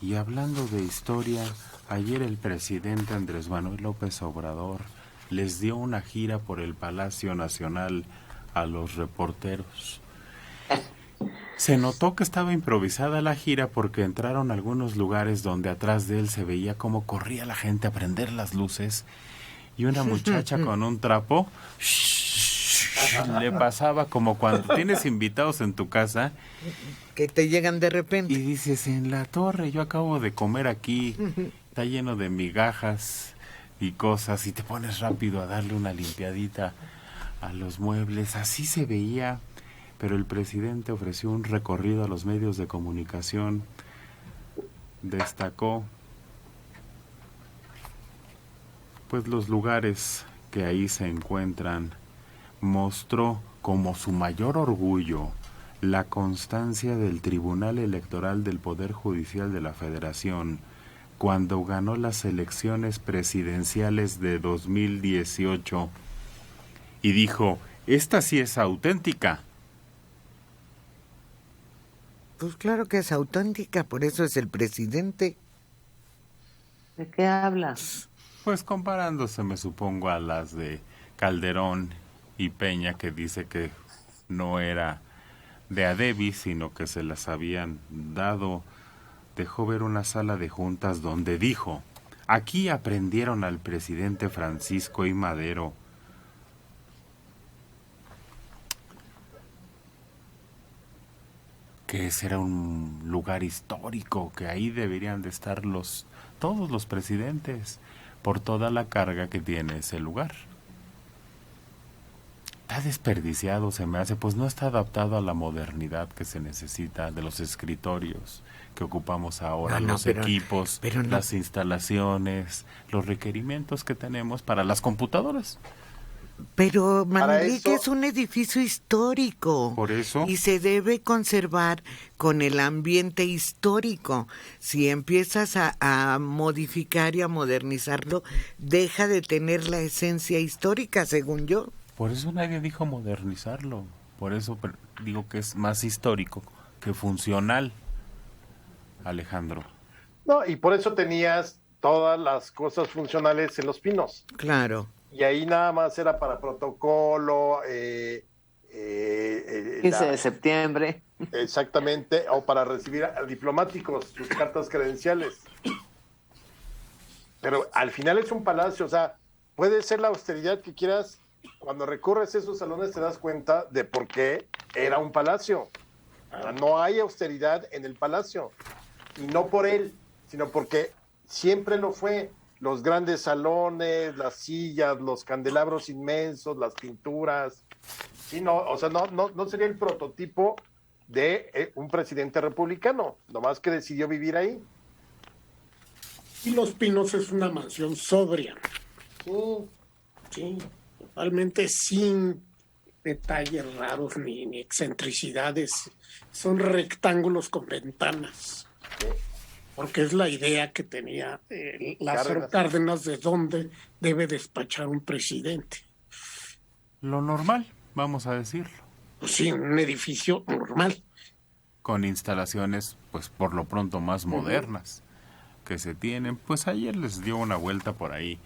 Y hablando de historia, ayer el presidente Andrés Manuel López Obrador les dio una gira por el Palacio Nacional a los reporteros. Se notó que estaba improvisada la gira porque entraron a algunos lugares donde atrás de él se veía cómo corría la gente a prender las luces y una muchacha con un trapo le pasaba como cuando tienes invitados en tu casa que te llegan de repente y dices, en la torre, yo acabo de comer aquí, está lleno de migajas y cosas, y te pones rápido a darle una limpiadita a los muebles. Así se veía, pero el presidente ofreció un recorrido a los medios de comunicación. Destacó pues los lugares que ahí se encuentran. Mostró como su mayor orgullo la constancia del Tribunal Electoral del Poder Judicial de la Federación cuando ganó las elecciones presidenciales de 2018 y dijo, esta sí es auténtica. Pues claro que es auténtica, por eso es el presidente. ¿De qué hablas? Pues comparándose, me supongo, a las de Calderón y Peña, que dice que no era de a Debbie, sino que se las habían dado. Dejó ver una sala de juntas donde dijo, aquí aprendieron al presidente Francisco I. Madero. Que ese era un lugar histórico, que ahí deberían de estar todos los presidentes, por toda la carga que tiene ese lugar. Está desperdiciado, se me hace, pues no está adaptado a la modernidad que se necesita de los escritorios que ocupamos ahora, los equipos, las instalaciones, los requerimientos que tenemos para las computadoras. Pero Manrique es un edificio histórico. Por eso. Y se debe conservar con el ambiente histórico. Si empiezas a modificar y a modernizarlo, deja de tener la esencia histórica, según yo. Por eso nadie dijo modernizarlo. Por eso digo que es más histórico que funcional, Alejandro. No, y por eso tenías todas las cosas funcionales en Los Pinos. Claro. Y ahí nada más era para protocolo. 15 de septiembre. Exactamente, o para recibir a diplomáticos, sus cartas credenciales. Pero al final es un palacio, o sea, puede ser la austeridad que quieras. Cuando recurres a esos salones te das cuenta de por qué era un palacio. No hay austeridad en el palacio. Y no por él, sino porque siempre lo fue. Los grandes salones, las sillas, los candelabros inmensos, las pinturas. Sí, no, o sea, no sería el prototipo de un presidente republicano, nomás que decidió vivir ahí. Y Los Pinos es una mansión sobria. Sí, totalmente sin detalles raros ni excentricidades. Son rectángulos con ventanas. Porque es la idea que tenía Lázaro Cárdenas de dónde debe despachar un presidente. Lo normal, vamos a decirlo. Pues sí, un edificio normal. Con instalaciones, pues por lo pronto más modernas que se tienen. Pues ayer les dio una vuelta por ahí.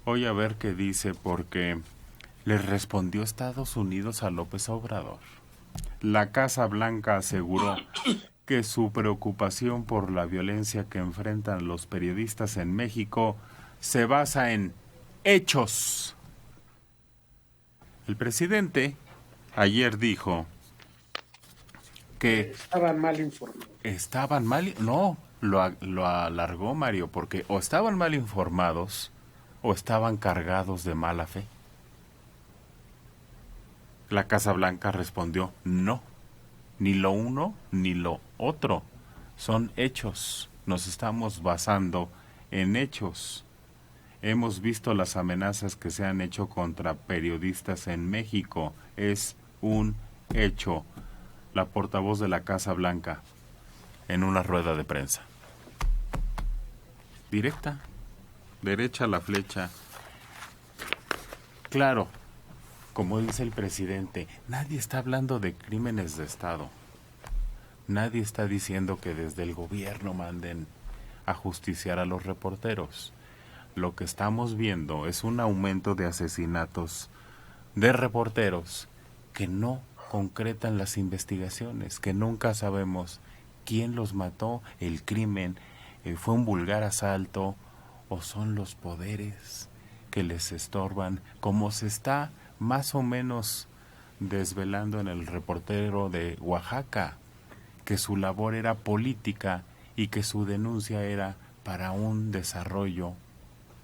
Voy a ver qué dice, porque les respondió Estados Unidos a López Obrador. La Casa Blanca aseguró que su preocupación por la violencia que enfrentan los periodistas en México se basa en hechos. El presidente ayer dijo que estaban mal informados. No, lo alargó, Mario, porque o estaban mal informados o estaban cargados de mala fe. La Casa Blanca respondió, no, ni lo uno ni lo otro, son hechos, nos estamos basando en hechos. Hemos visto las amenazas que se han hecho contra periodistas en México, es un hecho. La portavoz de la Casa Blanca en una rueda de prensa. Directa, derecha la flecha. Claro, como dice el presidente, nadie está hablando de crímenes de Estado. Nadie está diciendo que desde el gobierno manden ajusticiar a los reporteros. Lo que estamos viendo es un aumento de asesinatos de reporteros que no concretan las investigaciones, que nunca sabemos quién los mató, el crimen, fue un vulgar asalto o son los poderes que les estorban, como se está más o menos desvelando en el reportero de Oaxaca, que su labor era política y que su denuncia era para un desarrollo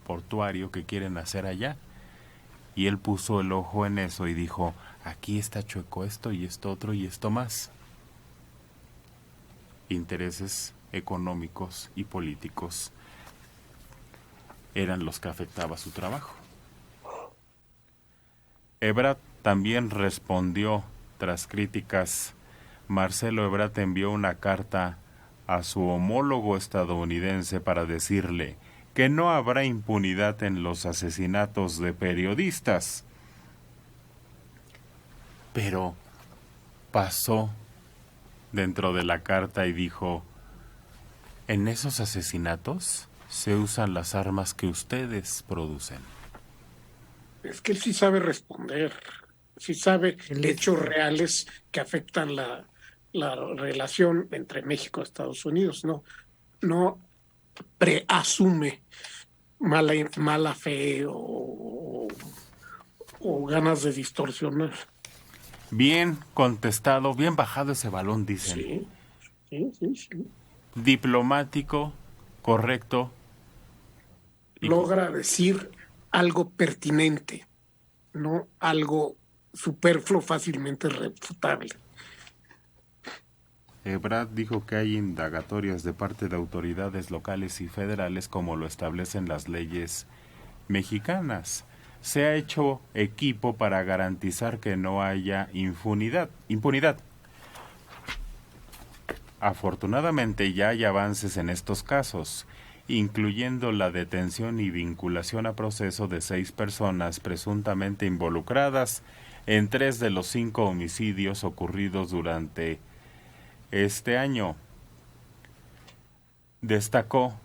portuario que quieren hacer allá. Y él puso el ojo en eso y dijo, aquí está chueco esto y esto otro y esto más. Intereses económicos y políticos eran los que afectaba su trabajo. Ebrard también respondió tras críticas. Marcelo Ebrard envió una carta a su homólogo estadounidense para decirle que no habrá impunidad en los asesinatos de periodistas. Pero pasó dentro de la carta y dijo, en esos asesinatos se usan las armas que ustedes producen. Es que él sí sabe responder, sí sabe hechos reales que afectan la relación entre México y Estados Unidos, no preasume mala fe o ganas de distorsionar. Bien contestado, bien bajado ese balón, dicen. Sí. Diplomático, correcto. Logra decir algo pertinente, no algo superfluo fácilmente refutable. Ebrard dijo que hay indagatorias de parte de autoridades locales y federales como lo establecen las leyes mexicanas. Se ha hecho equipo para garantizar que no haya impunidad. Afortunadamente ya hay avances en estos casos, incluyendo la detención y vinculación a proceso de 6 personas presuntamente involucradas en 3 de los 5 homicidios ocurridos durante este año. Destacó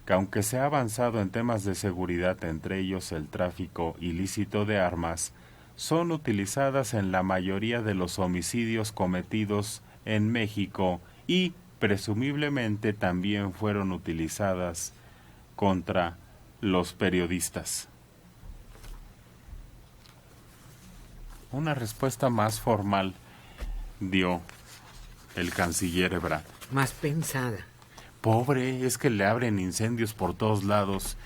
que aunque se ha avanzado en temas de seguridad, entre ellos el tráfico ilícito de armas, son utilizadas en la mayoría de los homicidios cometidos en México y presumiblemente también fueron utilizadas contra los periodistas. Una respuesta más formal dio el canciller Ebrard. Más pensada. Pobre, es que le abren incendios por todos lados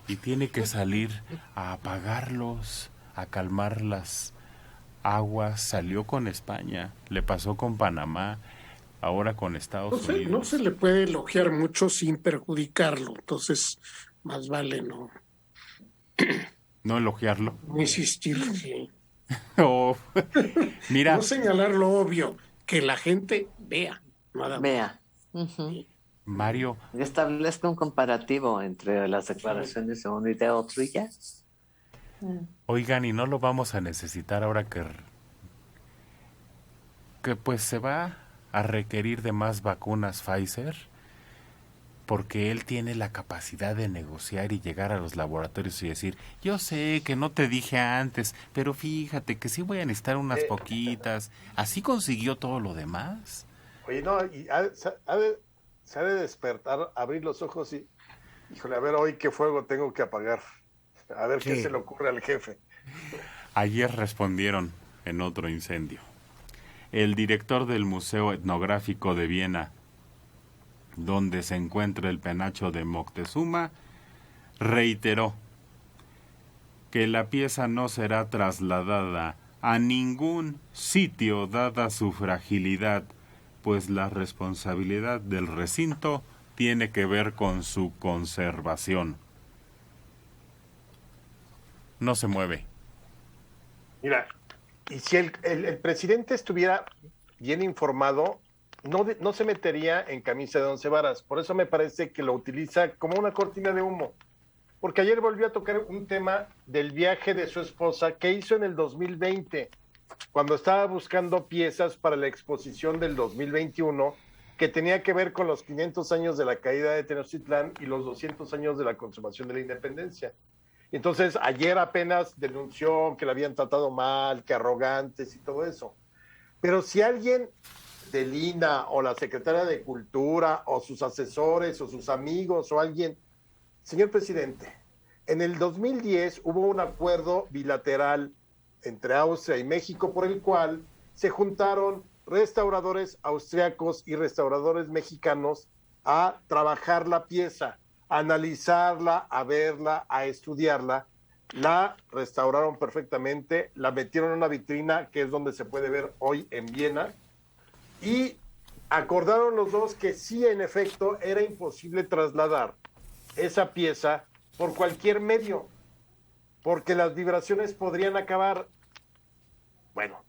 y tiene que salir a apagarlos, a calmar las aguas. Salió con España, le pasó con Panamá, ahora con Estados Unidos. No se le puede elogiar mucho sin perjudicarlo, entonces más vale no elogiarlo. No insistir, sí. Oh, mira. No señalar lo obvio, que la gente vea. Vea. Uh-huh. Mario. Establezca un comparativo entre las declaraciones de uno y de otro y ya. Oigan, y no lo vamos a necesitar ahora que pues se va a requerir de más vacunas Pfizer, porque él tiene la capacidad de negociar y llegar a los laboratorios y decir, yo sé que no te dije antes, pero fíjate que sí voy a necesitar unas poquitas. Así consiguió todo lo demás. Oye, no, y se ha de despertar, abrir los ojos y, híjole, a ver hoy qué fuego tengo que apagar. A ver qué se le ocurre al jefe. Ayer respondieron en otro incendio. El director del Museo Etnográfico de Viena, donde se encuentra el penacho de Moctezuma, reiteró que la pieza no será trasladada a ningún sitio dada su fragilidad, pues la responsabilidad del recinto tiene que ver con su conservación. No se mueve. Mira, y si el presidente estuviera bien informado, no se metería en camisa de 11 varas. Por eso me parece que lo utiliza como una cortina de humo. Porque ayer volvió a tocar un tema del viaje de su esposa que hizo en el 2020. cuando estaba buscando piezas para la exposición del 2021 que tenía que ver con los 500 años de la caída de Tenochtitlán y los 200 años de la consumación de la independencia. Entonces, ayer apenas denunció que la habían tratado mal, que arrogantes y todo eso. Pero si alguien del INA o la secretaria de Cultura o sus asesores o sus amigos o alguien, señor presidente, en el 2010 hubo un acuerdo bilateral entre Austria y México por el cual se juntaron restauradores austriacos y restauradores mexicanos a trabajar la pieza, a analizarla, a verla, a estudiarla. La restauraron perfectamente, la metieron en una vitrina que es donde se puede ver hoy en Viena, y acordaron los dos que sí, en efecto, era imposible trasladar esa pieza por cualquier medio, porque las vibraciones podrían acabar. Bueno,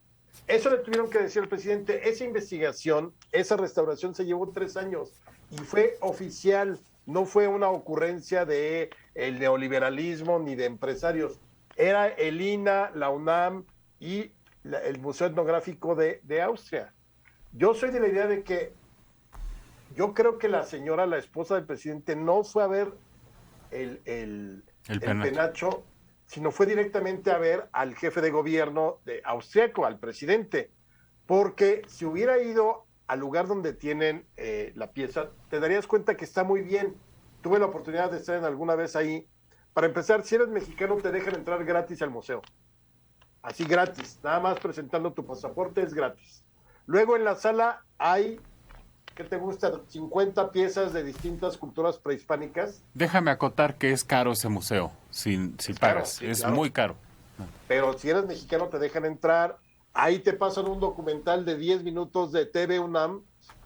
eso le tuvieron que decir al presidente. Esa investigación, esa restauración se llevó 3 años y fue oficial, no fue una ocurrencia de el neoliberalismo ni de empresarios. Era el INA, la UNAM y el Museo Etnográfico de Austria. Yo soy de la idea de que yo creo que la señora, la esposa del presidente, no fue a ver el penacho, sino fue directamente a ver al jefe de gobierno de austriaco, al presidente, porque si hubiera ido al lugar donde tienen la pieza, te darías cuenta que está muy bien. Tuve la oportunidad de estar en alguna vez ahí. Para empezar, si eres mexicano, te dejan entrar gratis al museo. Así gratis, nada más presentando tu pasaporte es gratis. Luego en la sala hay, ¿qué te gusta? 50 piezas de distintas culturas prehispánicas. Déjame acotar que es caro ese museo, si pagas, sí, es claro. muy caro. Pero si eres mexicano te dejan entrar. Ahí te pasan un documental de 10 minutos de TV UNAM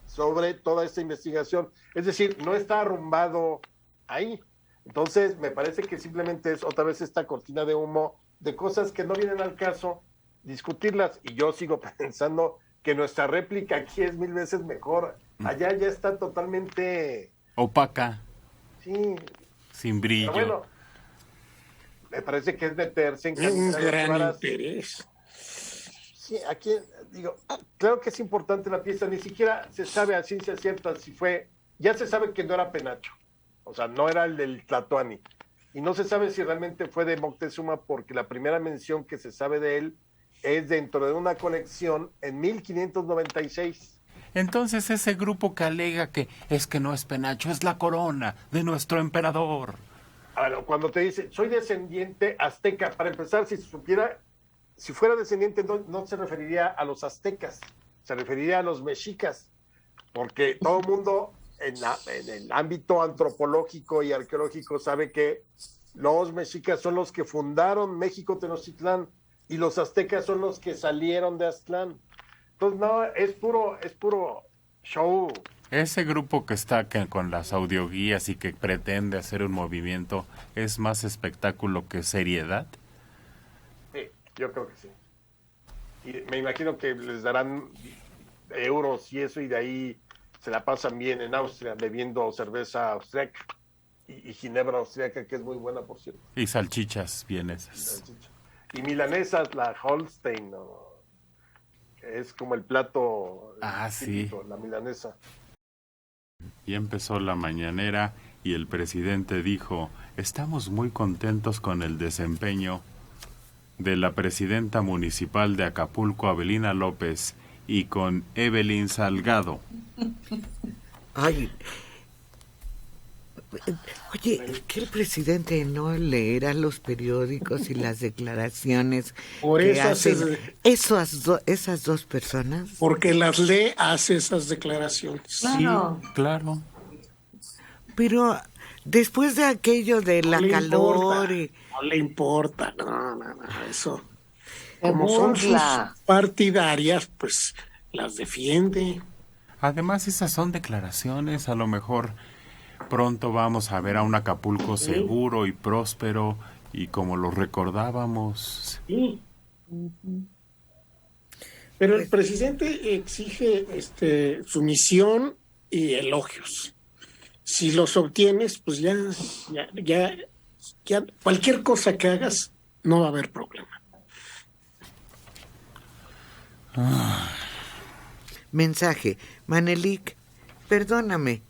sobre toda esta investigación. Es decir, no está arrumbado ahí. Entonces, me parece que simplemente es otra vez esta cortina de humo de cosas que no vienen al caso discutirlas. Y yo sigo pensando que nuestra réplica aquí es 1000 veces mejor. Allá ya está totalmente opaca, sí, sin brillo. pero bueno, me parece que es meterse en Un camisas gran claras. interés. Sí, aquí digo, claro que es importante la pieza, ni siquiera se sabe a ciencia cierta si fue, ya se sabe que no era penacho, o sea, no era el del Tlatoani, y no se sabe si realmente fue de Moctezuma, porque la primera mención que se sabe de él es dentro de una colección en 1596. Entonces ese grupo que alega que es que no es penacho, es la corona de nuestro emperador. Ahora, cuando te dice, soy descendiente azteca, para empezar, si fuera descendiente, no se referiría a los aztecas, se referiría a los mexicas, porque todo el mundo en el ámbito antropológico y arqueológico sabe que los mexicas son los que fundaron México Tenochtitlán y los aztecas son los que salieron de Aztlán. Entonces, no, es puro show. Ese grupo que está con las audioguías y que pretende hacer un movimiento, ¿es más espectáculo que seriedad? Sí, yo creo que sí. Y me imagino que les darán euros y eso, y de ahí se la pasan bien en Austria bebiendo cerveza austriaca y ginebra austriaca, que es muy buena, por cierto. Y salchichas vienesas. Y milanesas, la Holstein, ¿no? Es como el plato típico, sí. la milanesa. Y empezó la mañanera y el presidente dijo, estamos muy contentos con el desempeño de la presidenta municipal de Acapulco, Avelina López, y con Evelyn Salgado. Ay, oye, que el presidente no leerá los periódicos y las declaraciones Por que eso hacen esas dos personas. Porque las lee, hace esas declaraciones. Claro. Sí, claro. Pero después de aquello de la calor No le importa, no, eso. Se Como son sus burla. partidarias, pues las defiende. Además, esas son declaraciones, a lo mejor pronto vamos a ver a un Acapulco seguro y próspero y como lo recordábamos. Sí. Pero el presidente exige sumisión y elogios. Si los obtienes, pues ya cualquier cosa que hagas no va a haber problema. Mensaje. Manelik, perdóname,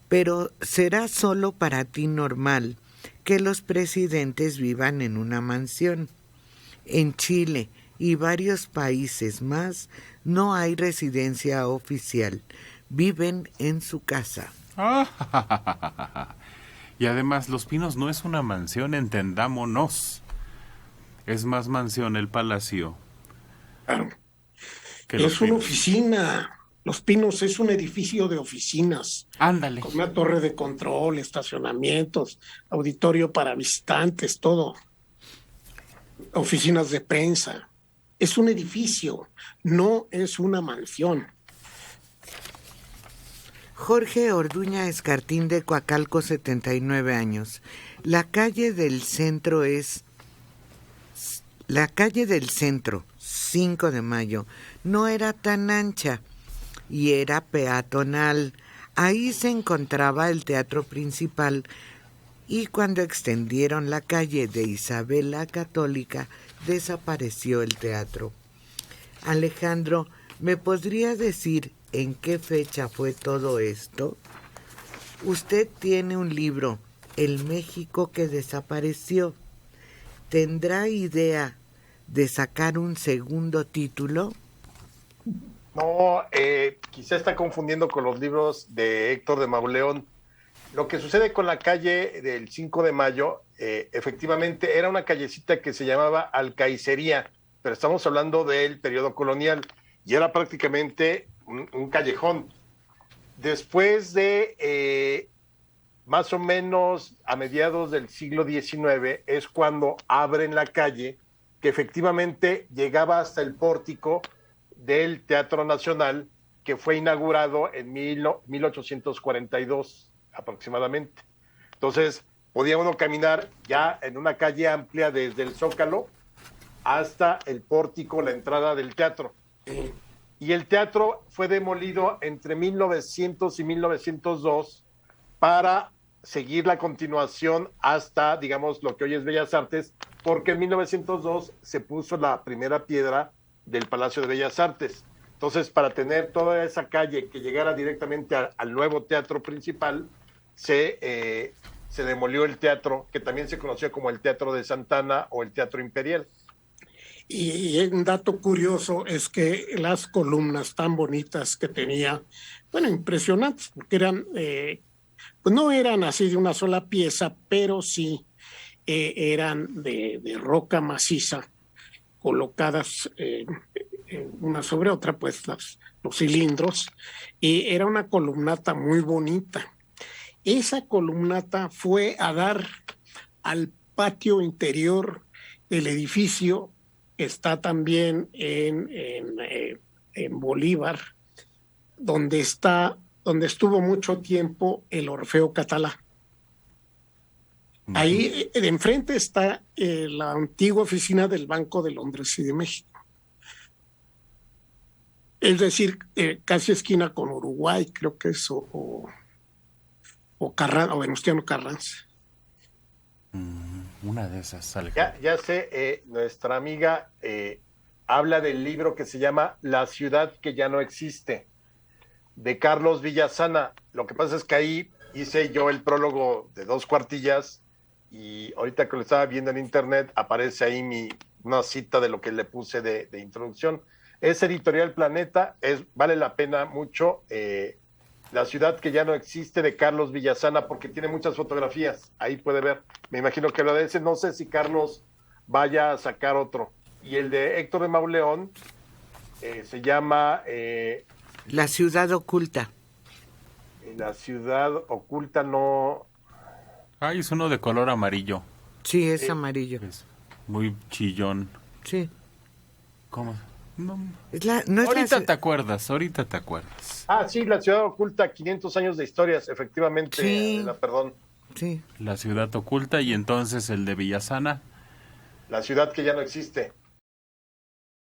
pero será solo para ti normal que los presidentes vivan en una mansión. En Chile y varios países más no hay residencia oficial. Viven en su casa. Y además, Los Pinos no es una mansión, entendámonos. Es más mansión el Palacio. Claro. Que Los Es una Pinos. oficina. Los Pinos es un edificio de oficinas. Ándale. Con una torre de control, estacionamientos, auditorio para visitantes, todo. Oficinas de prensa. Es un edificio, no es una mansión. Jorge Orduña Escartín de Coacalco, 79 años. La calle del centro, 5 de Mayo, no era tan ancha y era peatonal. Ahí se encontraba el teatro principal y cuando extendieron la calle de Isabel la Católica, desapareció el teatro. Alejandro, ¿me podría decir en qué fecha fue todo esto? Usted tiene un libro, El México que desapareció. ¿Tendrá idea de sacar un segundo título? No, quizá está confundiendo con los libros de Héctor de Mauleón. Lo que sucede con la calle del 5 de Mayo, efectivamente, era una callecita que se llamaba Alcaicería, pero estamos hablando del periodo colonial, y era prácticamente un callejón. Después de más o menos a mediados del siglo XIX, es cuando abren la calle, que efectivamente llegaba hasta el pórtico del Teatro Nacional, que fue inaugurado en 1842 aproximadamente. Entonces, podía uno caminar ya en una calle amplia desde el Zócalo hasta el pórtico, la entrada del teatro. Y el teatro fue demolido entre 1900 y 1902 para seguir la continuación hasta, digamos, lo que hoy es Bellas Artes, porque en 1902 se puso la primera piedra del Palacio de Bellas Artes. Entonces, para tener toda esa calle que llegara directamente al nuevo teatro principal, se demolió el teatro, que también se conocía como el Teatro de Santana o el Teatro Imperial. Y un dato curioso es que las columnas tan bonitas que tenía, bueno, impresionantes, porque eran, pues no eran así de una sola pieza, pero sí eran de roca maciza, colocadas una sobre otra, pues los cilindros, y era una columnata muy bonita. Esa columnata fue a dar al patio interior del edificio, que está también en Bolívar, donde estuvo mucho tiempo el Orfeo Catalá. Ahí de enfrente está la antigua oficina del Banco de Londres y de México. Es decir, casi esquina con Uruguay, creo que es, o Venustiano Carranza. Una de esas, Alejandro. Ya sé, nuestra amiga habla del libro que se llama La ciudad que ya no existe, de Carlos Villasana. Lo que pasa es que ahí hice yo el prólogo de 2 cuartillas y ahorita que lo estaba viendo en internet aparece ahí una cita de lo que le puse de introducción. Es Editorial Planeta, vale la pena mucho. La ciudad que ya no existe, de Carlos Villasana, porque tiene muchas fotografías. Ahí puede ver. Me imagino que lo de ese, no sé si Carlos vaya a sacar otro. Y el de Héctor de Mauleón se llama La ciudad oculta. La ciudad oculta, no. Es uno de color amarillo. Sí, es amarillo. Es muy chillón. Sí. ¿Cómo? No. Ahorita te acuerdas. Sí, La ciudad oculta, 500 años de historias, efectivamente. Sí. Perdón. Sí. La ciudad oculta, y entonces el de Villasana. La ciudad que ya no existe.